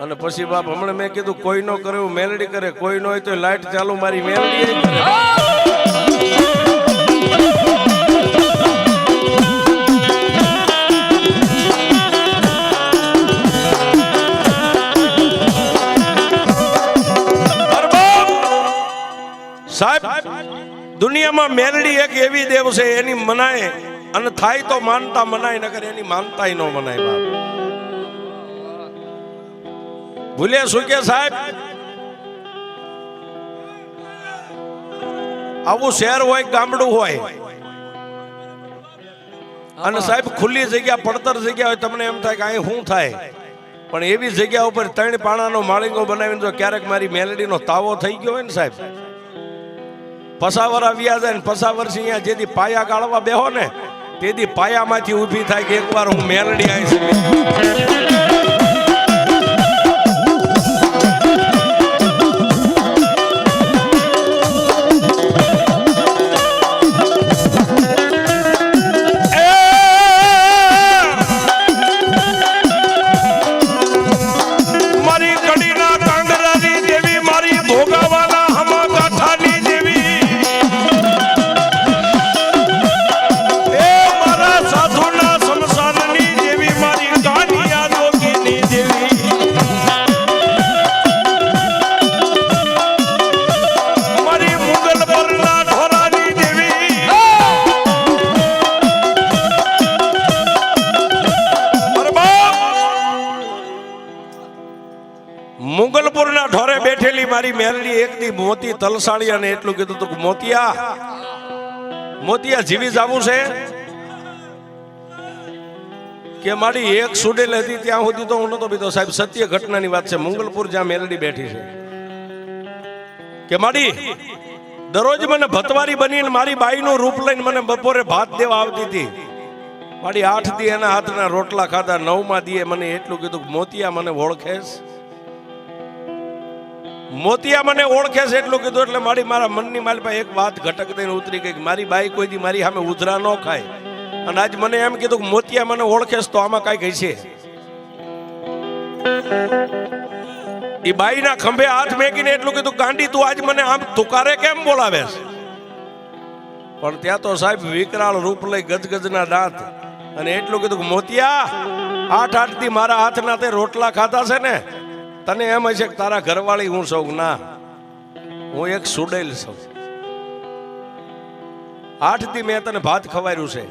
અને પછી બાપ હમણાં મેં કીધું કોઈ નો કરે મેલડી કરે, કોઈ નો હોય તો લાઈટ ચાલુ મારી મેલડી સાહેબ દુનિયામાં મેલડી એક એવી દેવ છે એની મનાય અને થાય તો માનતા મનાય, નકર એની માનતાય ન મનાય બાપ. ભૂલે શું કે સાહેબ આવું શહેર હોય ગામડું હોય અને સાહેબ ખુલ્લી જગ્યા પડતર જગ્યા હોય તમને એમ થાય કે અહીં શું થાય, પણ એવી જગ્યા ઉપર 3 પાણાનો માળીંગો બનાવીને જો ક્યારેક મારી મેલડીનો તાવો થઈ ગયો હોય ને સાહેબ, પસાવર આવ્યા જાય ને પસાવરથી અહીંયા જેથી પાયા ગાળવા બેહો ને તેથી પાયામાંથી ઊભી થાય કે એકવાર હું મેલડી આવી છું. મુગલપુરના ઢોરે બેઠેલી મારી મેલડી એક દી મોતી તલસાણી અને એટલું કીધું તું મોતિયા જીવી જાવું છે કે મારી એક સુડેલ હતી ત્યાં સુધી તો હું નતો બીતો સાહેબ. સત્ય ઘટનાની વાત છે. મુગલપુર જ્યાં મેલડી બેઠી છે કે મારી દરરોજ મને ભતવારી બનીને મારી બાઈનું રૂપ લઈને મને બપોરે ભાત દેવા આવતી હતી. મારી 8 દી એના હાથના રોટલા ખાધા, 9મા દીએ મને એટલું કીધું મોતિયા મને ઓળખેશ, મોતિયા મને ઓળખે છે એટલું કીધું. એટલે મારા મનની મારી પાસે એક વાત ઘટક દઈને ઉતરી ગઈ કે મારી બાઈ કોઈ દી મારી સામે ઉધરા ન ખાય. અને આજ મને એમ કીધું કે મોતિયા મને ઓળખે તો આમાં કઈ ગઈ છે. એ બાઈના ખંભે હાથ મેકીને એટલું કીધું ગાંડી તું આજ મને આમ તુકારે કેમ બોલાવે છે? પણ ત્યાં તો સાહેબ વિકરાળ રૂપ લઈ ગજગજના દાંત અને એટલું કીધું કે મોતિયા 8 દી મારા હાથના તે રોટલા ખાધા છે ને, તને એમ હશે કે તારા ઘરવાળી હું સૌ. ના, હું એક સુડેલ છું. 8 દી મેં તને ભાત ખવાર્યું છે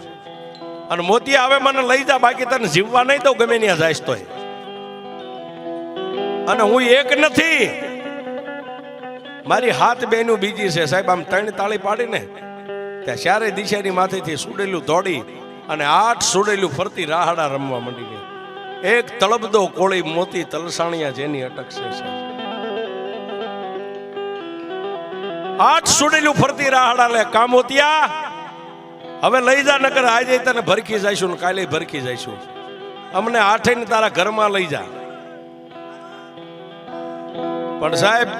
અને મોતિયા હવે મને લઈ જા, બાકી તને જીવવા નહીં દઉં ગમે ત્યાં જાય તોય. અને હું એક નથી, મારી હાથ બેનું બીજી છે સાહેબ. આમ 3 તાળી પાડીને ત્યાં ચારે દિશાની માથેથી સુડેલું દોડી અને 8 સુડેલું ફરતી રાહડા રમવા માંડી ગઈ. એક તળબદો કોળી મોતી તલસાણિયા જેની અટકશે છે. 8 સુડેલું ફરતી રાહડા લે કામોતિયા હવે લઈ જા, નકર આજે તને ભરખી જઈશું ને કાલે ભરખી જઈશું. અમને 8 ને તારા ઘરમાં લઈ જા. પણ સાહેબ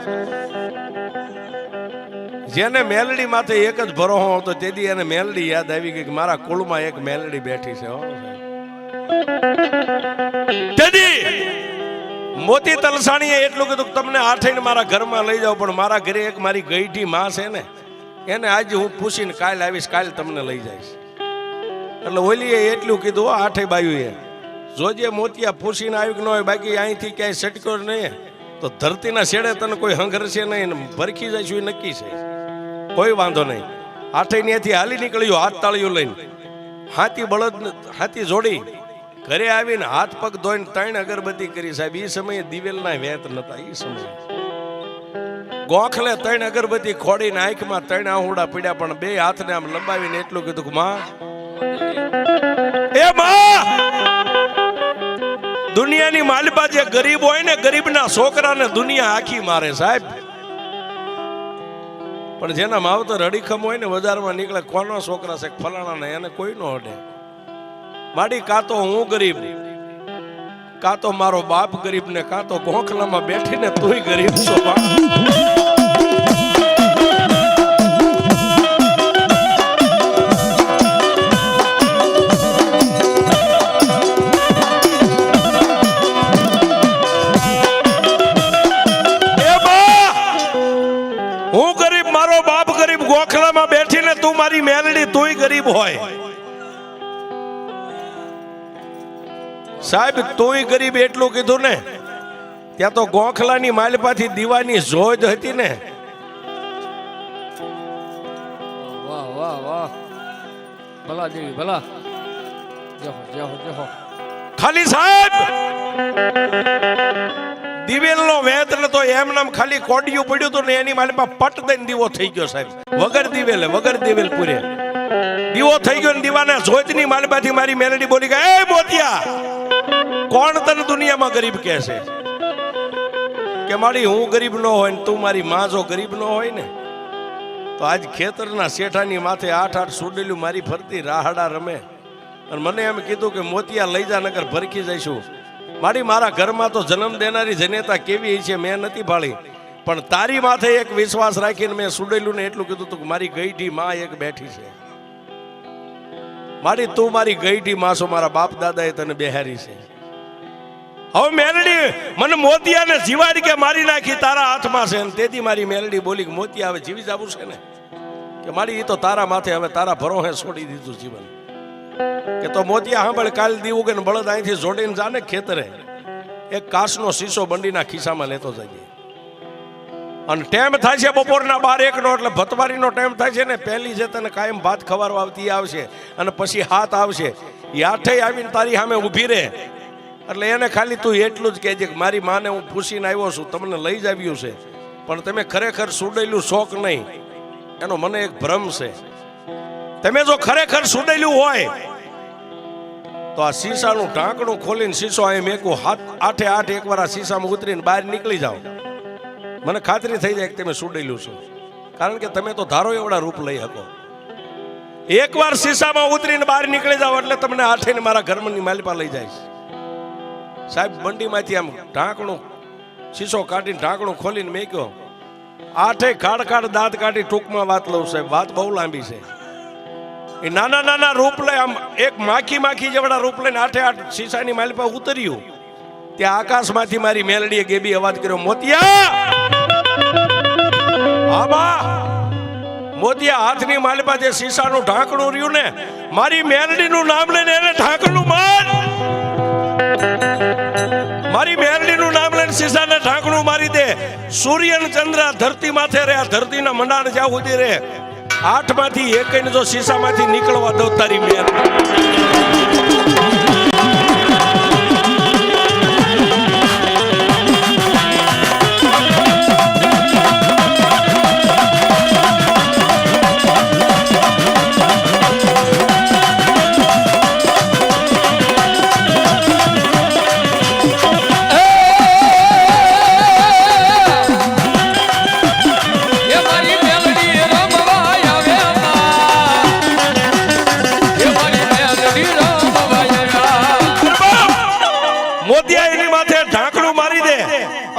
જેને મેલડી માથે એક જ ભરોહો હતો તેથી એને મેલડી યાદ આવી ગઈ કે મારા કુળમાં એક મેલડી બેઠી છે. મોતી તલસાણીએ એટલું કીધું તમને 8 ને મારા ઘરમાં લઈ જાઓ, પણ મારા ઘરે એક મારી ગઈઢી માં છે ને એને આજે હું પૂછીને કાલ આવીશ, કાલ તમને લઈ જઈશ. એટલે ઓલીએ એટલું કીધું 8 બાયુએ જોજે મોતિયા પૂછીને આવ્યું કે ન હોય, બાકી અહીંથી ક્યાંય સટકો નહીં તો ધરતીના છેડે તને કોઈ હંગરશે નહીં, ભરખી જઈશું એ નક્કી છે. કોઈ વાંધો નહીં. 8 ત્યાંથી હાલી નીકળ્યો હાથ તાળીઓ લઈને, હાથી જોડી ઘરે આવીને હાથ પગ ધોઈને 3 અગરબત્તી કરી સાહેબ. એ સમયે દિવેલના વેત નતા. એ સમયે ગોખલે 3 અગરબત્તી ખોડીને આંખમાં 3 આહુડા પીડ્યા, પણ 2 હાથને આમ લંબાવીને એટલું કીધું કે માં દુનિયાની માલિપા જે ગરીબ હોય ને ગરીબના છોકરાને દુનિયા આખી મારે સાહેબ. પણ જેના માવતર અડીખમ હોય ને બજારમાં નીકળે કોનો છોકરા છે ફલાણા ને એને કોઈ નો અડે. માડી કાં તો હું ગરીબ, કાં તો મારો બાપ ગરીબ ને કાં તો ગોખલામાં બેઠીને તુંય ગરીબ છો. મારી મેલડી તુંય ગરીબ હોય. સાહેબ તુંય ગરીબ એટલું કીધું ને, ત્યાં તો ગોખલાની માલપાથી દીવાની જોજ હતી ને. વાહ વાહ વાહ, ભલા દેવી ભલા. જહો જહો જહો. ખાલી સાહેબ દિવેલનો વેત તો એમ નામ ખાલી કોડિયું પડ્યું હતું ને એની માલમાં પટ દઈને દીવો થઈ ગયો સાહેબ. વગર દિવેલ પૂરે દીવો થઈ ગયો ને દીવાના જોતની માલમાંથી મારી મેલડી બોલી ગઈ, એ મોતિયા, કોણ તને દુનિયામાં ગરીબ કહે છે? કે મારી હું ગરીબ ન હોય ને તું મારી માં જો ગરીબ ન હોય ને તો આજ ખેતરના શેઠાની માથે 8-8 સુડેલું મારી ફરતી રાહડા રમે અને મને એમ કીધું કે મોતિયા લઈ જા નગર ભરખી જઈશું. મારા ઘરમાં તો જન્મ દેનારી જનેતા કેવી છે મેં નથી ભાળી, પણ તારી માથે એક વિશ્વાસ રાખીને મેં સુડેલું ને એટલું કીધું તું કે મારી ગઈઢી માં એક બેઠી છે. તું મારી ગઈઢી માં છો, મારા બાપ દાદાએ તને બેહારી છે. હવે મેલડી મને મોતિયાને જીવાડી કે મારી નાખી તારા હાથમાં છે ને તેથી મારી મેલડી બોલી કે મોતિયા હવે જીવી જવું છે ને કે મારી એ તો તારા માથે હવે તારા ભરોહે છોડી દીધું જીવન. કે તો મોતિયા સાંભળ, કાલ દીવું કે બળદ અહીંથી જોડીને જાને ખેતરે એક કાચનો શીશો બંડીના ખિસ્સામાં લેતો જઈએ અને ટાઈમ થાય છે બપોરના 12-1 નો, એટલે ભતવારીનો ટાઈમ થાય છે ને. પહેલી જે તને કાયમ ભાત ખવારવા આવતી આવશે અને પછી હાથ આવશે, એ આઠે આવીને તારી સામે ઊભી રહે એટલે એને ખાલી તું એટલું જ કહેજે કે મારી માને હું પૂછીને આવ્યો છું, તમને લઈ જ આવ્યું છે, પણ તમે ખરેખર સુડેલું શોખ નહીં, એનો મને એક ભ્રમ છે. તમે જો ખરેખર સુડેલું હોય તો આ શીશાનું ઢાંકણું ખોલીને શીશો અહીં મેકું, 8-8 એકવાર આ શીશામાં ઉતરીને બહાર નીકળી જાઓ, મને ખાતરી થઈ જાય કે તમે સુડેલું છો. કારણ કે તમે તો ધારો એવડા રૂપ લઈ શકો. એકવાર શીશામાં ઉતરીને બહાર નીકળી જાઓ એટલે તમને આઠેને મારા ઘરની માલિપા લઈ જાય. સાહેબ બંડીમાંથી આમ ઢાંકણું શીશો કાઢીને ઢાંકણું ખોલીને મેક્યો, 8 ખાડ દાંત કાઢી ટૂંકમાં વાત લઉં સાહેબ, વાત બહુ લાંબી છે. એ નાના રૂપ લઈ આમ એક માખી જેવડા રૂપ લઈને 8 શીશાની માલિપા ઉતર્યું, ત્યાં આકાશમાંથી મારી મેલડીએ ગેબી અવાજ કર્યો, મોતિયા! હા બા. મોતિયા હાથની માલિપા જે શીશાનું ઢાંકણું રહ્યું ને, મારી મેલડીનું નામ લઈને એને ઢાંકણું માર. મારી મેલડીનું નામ લઈને શીશાને ઢાંકણું મારી દે. સૂર્ય ને ચંદ્ર ધરતી માથે રહે, ધરતીના મંડાણ જ્યાં સુધી રહે, 8 માંથી 1 જો શીશામાંથી નીકળવા દો તારી મેલડી.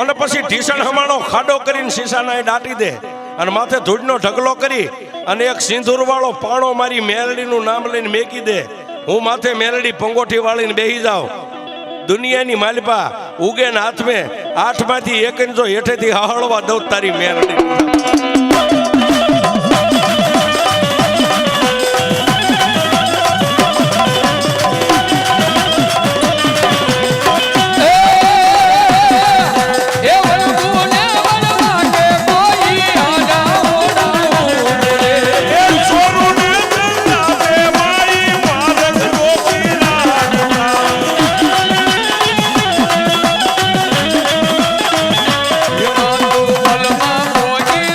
અને પછી ઢીસણ હમાણો ખાડો કરીને શીશાના દાટી દે અને માથે ધૂળનો ઢગલો કરી અને એક સિંદૂર વાળો પાણો મારી મેલડીનું નામ લઈને મેકી દે. હું માથે મેલડી પંગોઠી વાળીને બેહી જાઉં. દુનિયાની માલિપા ઉગે ને હાથમે 8 માંથી 1 જો હેઠેથી હળવા દઉં તારી મેલડી. ભલમાં મોજી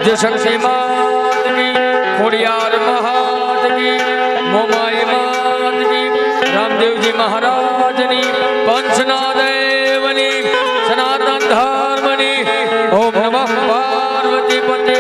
આદ્ય શક્તિ માત કી, ખોડિયાર મહારાજ કી, મોમાઈ માત કી, રામદેવજી મહારાજની, પંચના દેવની, સનાતન ધર્મની. ઓમ નમઃ પાર્વતી પતે